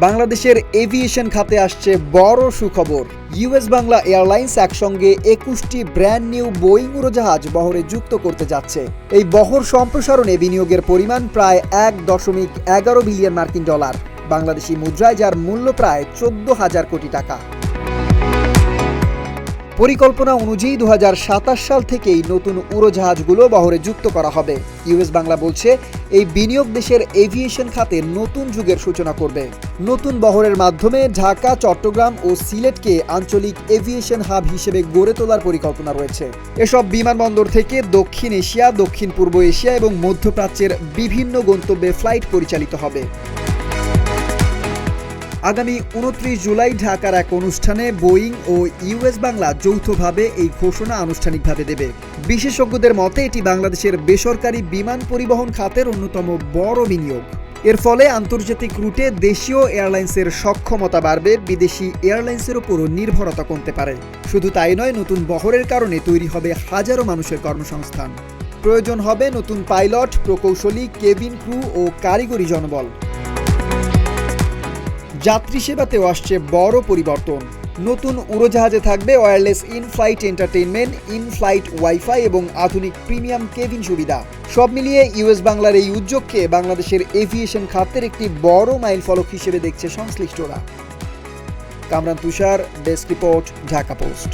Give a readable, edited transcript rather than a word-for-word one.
বাংলাদেশের এভিয়েশন খাতে আসছে বড় সুখবর। ইউএস বাংলা এয়ারলাইন্স একসঙ্গে 21টি ব্র্যান্ড নিউ বোয়িং উড়োজাহাজ বহরে যুক্ত করতে যাচ্ছে। এই বহর সম্প্রসারণে বিনিয়োগের পরিমাণ প্রায় 1.11 বিলিয়ন মার্কিন ডলার, বাংলাদেশি মুদ্রায় যার মূল্য প্রায় 14,000 কোটি টাকা। পরিকল্পনা অনুযায়ী 2027 সাল থেকেই নতুন উড়োজাহাজগুলো বহরে যুক্ত করা হবে। ইউএস বাংলা বলছে, এই বিনিয়োগ দেশের এভিয়েশন খাতে নতুন যুগের সূচনা করবে। নতুন বহরের মাধ্যমে ঢাকা, চট্টগ্রাম ও সিলেটকে আঞ্চলিক এভিয়েশন হাব হিসেবে গড়ে তোলার পরিকল্পনা রয়েছে। এসব বিমানবন্দর থেকে দক্ষিণ এশিয়া, দক্ষিণ পূর্ব এশিয়া এবং মধ্যপ্রাচ্যের বিভিন্ন গন্তব্যে ফ্লাইট পরিচালিত হবে। আগামী 29 জুলাই ঢাকার এক অনুষ্ঠানে বোয়িং ও ইউএস বাংলা যৌথভাবে এই ঘোষণা আনুষ্ঠানিকভাবে দেবে। বিশেষজ্ঞদের মতে এটি বাংলাদেশের বেসরকারি বিমান পরিবহন খাতের অন্যতম বড় বিনিয়োগ। এর ফলে আন্তর্জাতিক রুটে দেশীয় এয়ারলাইন্সের সক্ষমতা বাড়বে, বিদেশি এয়ারলাইন্সের উপরও নির্ভরতা কমতে পারে। শুধু তাই নয়, নতুন বহরের কারণে তৈরি হবে হাজারো মানুষের কর্মসংস্থান। প্রয়োজন হবে নতুন পাইলট, প্রকৌশলী, কেবিন ক্রু ও কারিগরি জনবল। যাত্রী সেবাতেও আসছে বড় পরিবর্তন। নতুন উড়োজাহাজে থাকবে wireless in flight entertainment, in flight wifi এবং আধুনিক প্রিমিয়াম কেবিন সুবিধা। সব মিলিয়ে ইউএস বাংলার এই উদ্যোগকে বাংলাদেশের এভিয়েশন খাতের একটি বড় মাইলফলক হিসেবে দেখছে সংশ্লিষ্টরা। কামরান তুষার, ডেস্ক রিপোর্ট, ঢাকা পোস্ট।